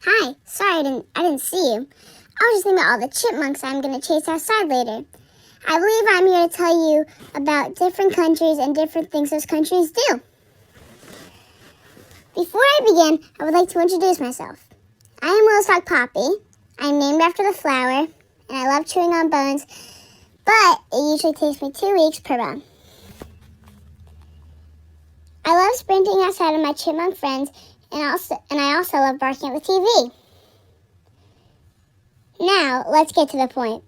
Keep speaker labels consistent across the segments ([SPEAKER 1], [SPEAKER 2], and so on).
[SPEAKER 1] Hi, sorry I didn't see you. I was just thinking about all the chipmunks I'm going to chase outside later. I believe I'm here to tell you about different countries and different things those countries do. Before I begin, I would like to introduce myself. I am Little Sock Poppy. I'm named after the flower, and I love chewing on bones, but it usually takes me 2 weeks per bone. I love sprinting outside with my chipmunk friends, and I also love barking at the TV. Now, let's get to the point.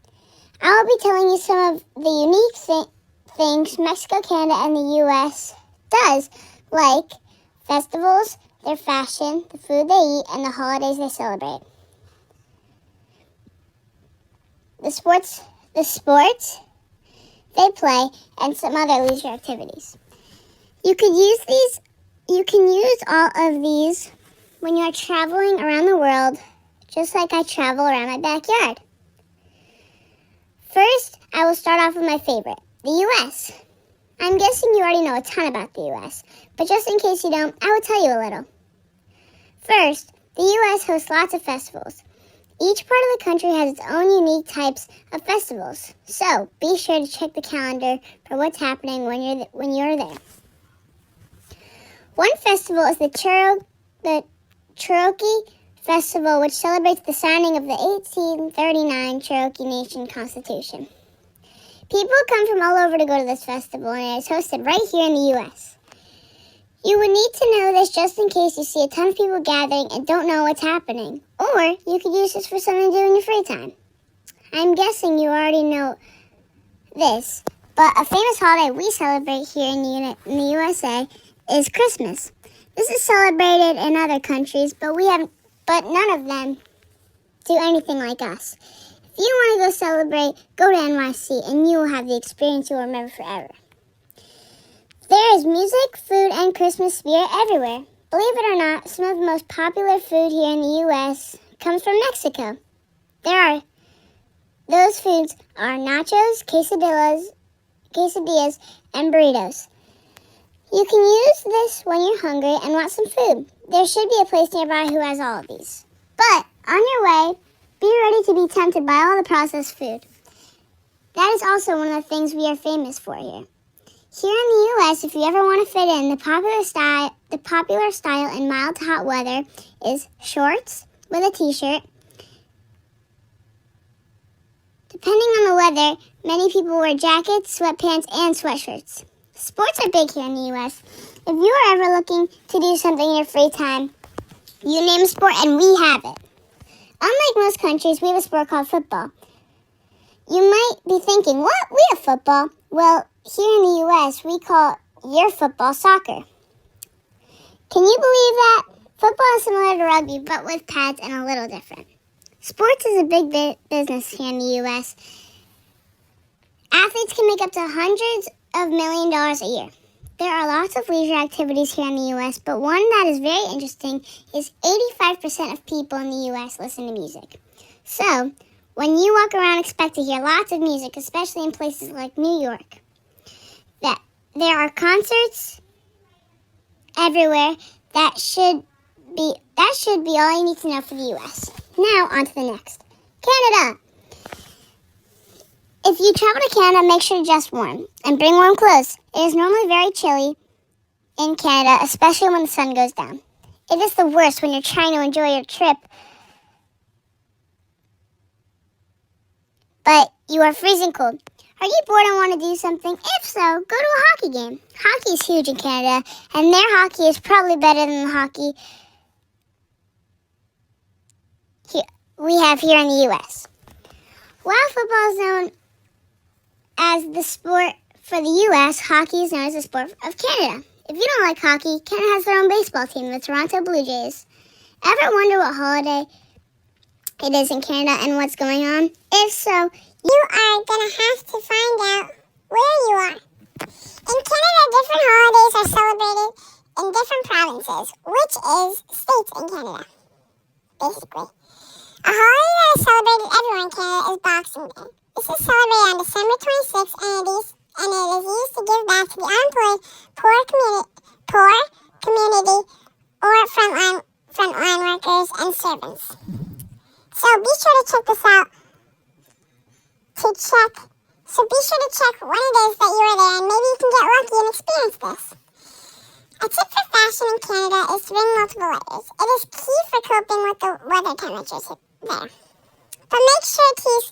[SPEAKER 1] I will be telling you some of the unique things Mexico, Canada, and the U.S. does, like festivals, their fashion, the food they eat, and the holidays they celebrate. The sports they play, and some other leisure activities. You can use all of these when you are traveling around the world, just like I travel around my backyard. First, I will start off with my favorite, the U.S. I'm guessing you already know a ton about the U.S., but just in case you don't, I will tell you a little. First, the U.S. hosts lots of festivals. Each part of the country has its own unique types of festivals, so be sure to check the calendar for what's happening when you're there. One festival is the Cherokee Festival, which celebrates the signing of the 1839 Cherokee Nation Constitution. People come from all over to go to this festival, and it is hosted right here in the U.S. You would need to know this just in case you see a ton of people gathering and don't know what's happening, or you could use this for something to do in your free time. I'm guessing you already know this, but a famous holiday we celebrate here in the USA is Christmas. This is celebrated in other countries, but none of them do anything like us. If you want to go celebrate, go to NYC, and you will have the experience you will remember forever. There is music, food, and Christmas spirit everywhere. Believe it or not, some of the most popular food here in the U.S. comes from Mexico. Those foods are nachos, quesadillas, and burritos. You can use this when you're hungry and want some food. There should be a place nearby who has all of these. But on your way, be ready to be tempted by all the processed food. That is also one of the things we are famous for here. Here in the U.S., if you ever want to fit in, the popular style in mild to hot weather is shorts with a t-shirt. Depending on the weather, many people wear jackets, sweatpants, and sweatshirts. Sports are big here in the U.S. If you are ever looking to do something in your free time, you name a sport and we have it. Unlike most countries, we have a sport called football. You might be thinking, what? We have football? Well, here in the U.S., we call your football soccer. Can you believe that? Football is similar to rugby, but with pads and a little different. Sports is a big business here in the U.S. Athletes can make up to hundreds of $1 million a year. There are lots of leisure activities here in the U.S., but one that is very interesting is 85% of people in the U.S. listen to music. So, when you walk around, expect to hear lots of music, especially in places like New York. There are concerts everywhere. That should be all you need to know for the U.S. Now, on to the next. Canada. If you travel to Canada, make sure to dress warm and bring warm clothes. It is normally very chilly in Canada, especially when the sun goes down. It is the worst when you're trying to enjoy your trip, but you are freezing cold. Are you bored and want to do something? If so, go to a hockey game. Hockey is huge in Canada, and their hockey is probably better than the hockey we have here in the U.S. While football is known as the sport for the U.S., hockey is known as the sport of Canada. If you don't like hockey, Canada has their own baseball team, the Toronto Blue Jays. Ever wonder what holiday it is in Canada and what's going on? If so, you are going to have to find out where you are. In Canada, different holidays are celebrated in different provinces, which is states in Canada, basically. A holiday that is celebrated everywhere in Canada is Boxing Day. This is celebrated on December 26th, and it is used to give back to the unemployed, poor community, or frontline workers and
[SPEAKER 2] servants. So be sure to check this out. So be sure to check when it is that you are there, and maybe you can get lucky and experience this. A tip for fashion in Canada is to bring multiple layers. It is key for coping with the weather temperatures there. But make sure to use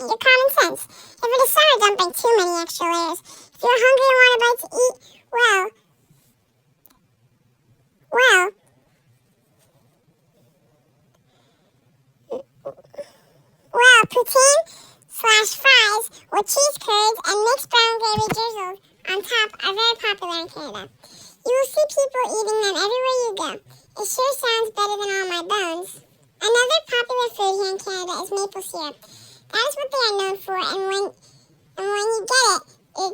[SPEAKER 2] your common sense. If it is summer, don't bring too many extra layers. If you're hungry and want a bite to eat, well, poutine/fries with cheese curds and mixed brown gravy drizzled on top are very popular in Canada. You will see people eating them everywhere you go. It sure sounds better than all my bones. Another popular food here in Canada is maple syrup. That is what they are known for, and when you get it,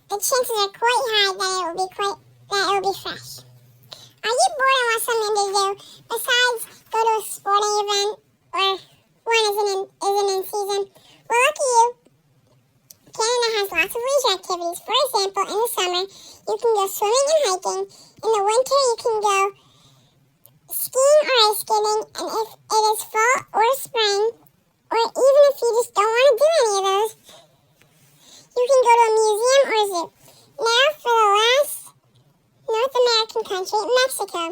[SPEAKER 2] the chances are quite high that it will be fresh. Are you bored and want something to do besides go to a sporting event or one isn't in season? Well, lucky you. Canada has lots of leisure activities. For example, in the summer, you can go swimming and hiking. In the winter, you can go skiing or ice skating. And if it is fall or spring, or even if you just don't want to do any of those, you can go to a museum or zoo. Now for the last North American country, Mexico.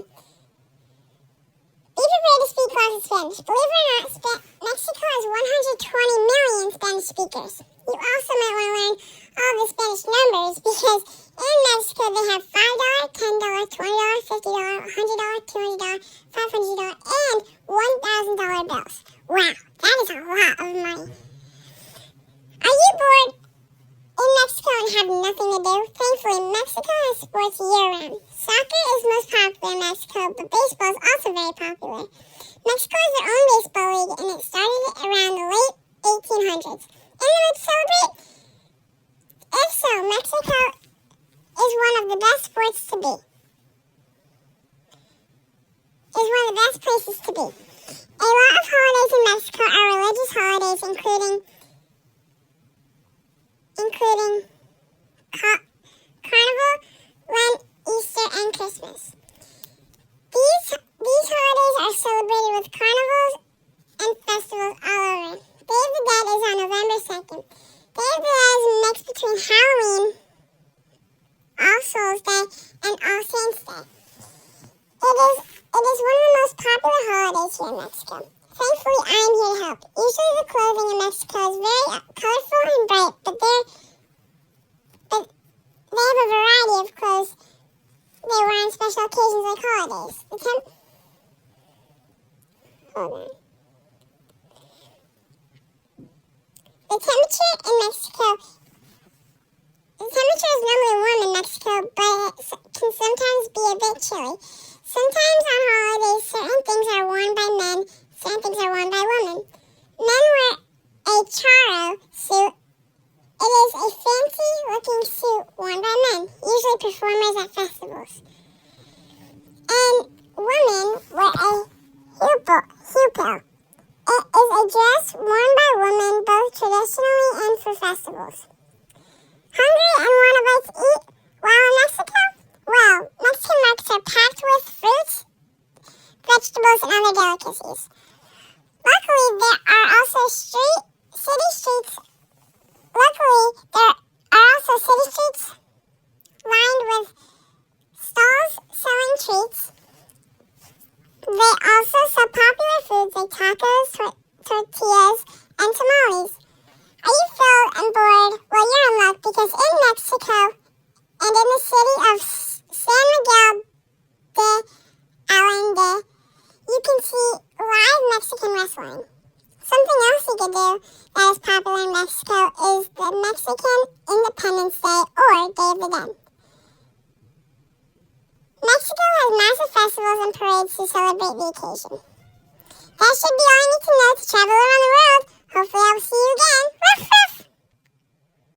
[SPEAKER 2] Be prepared to speak lots of Spanish. Believe it or not, Mexico has 120 million Spanish speakers. You also might want to learn all the Spanish numbers because in Mexico they have $5, $10, $20, $50, $100, $200, $500, and $1,000 bills. Wow, that is a lot of money. Are you bored in Mexico and have nothing to do? Thankfully, Mexico has sports year-round. Soccer is most popular in Mexico, but baseball is also very popular. Mexico has their own baseball league, and it started around the late 1800s. Anyone celebrate? If so, Mexico is one of the best sports to be. Is one of the best places to be. A lot of holidays in Mexico are religious holidays, including Carnival, Lent, Easter, and Christmas. These holidays are celebrated with carnivals and festivals all over. Day of the Dead is on November 2nd. Day of the Dead is a mix between Halloween, All Souls Day, and All Saints Day. It is one of the most popular holidays here in Mexico. Thankfully, I am here to help. Usually the clothing in Mexico is very colorful and bright, but they have a variety of clothes they wear on special occasions like holidays. The temperature is normally warm in Mexico, but it can sometimes be a bit chilly. Sometimes on holidays, certain things are worn by men, certain things are worn by women. Men wear a charro suit. It is a fancy-looking suit worn by men, usually performers at festivals. And women wear a huipil. It is a dress worn by women both traditionally and for festivals. Hungry and want a bite to eat while in Mexico? Well, Mexican markets are packed with fruits, vegetables, and other delicacies. Luckily, there are also city streets lined with stalls selling treats. They also sell popular foods like tacos, tortillas, and tamales. Are you filled and bored? Well, you're in luck because in Mexico and in the city of San Miguel de Allende, you can see live Mexican wrestling. Something else you could do that is popular in Mexico is the Mexican Independence Day or Day of the Dead. Mexico has massive festivals and parades to celebrate the occasion. That should be all you need to know to travel around the world. Hopefully I will see you again.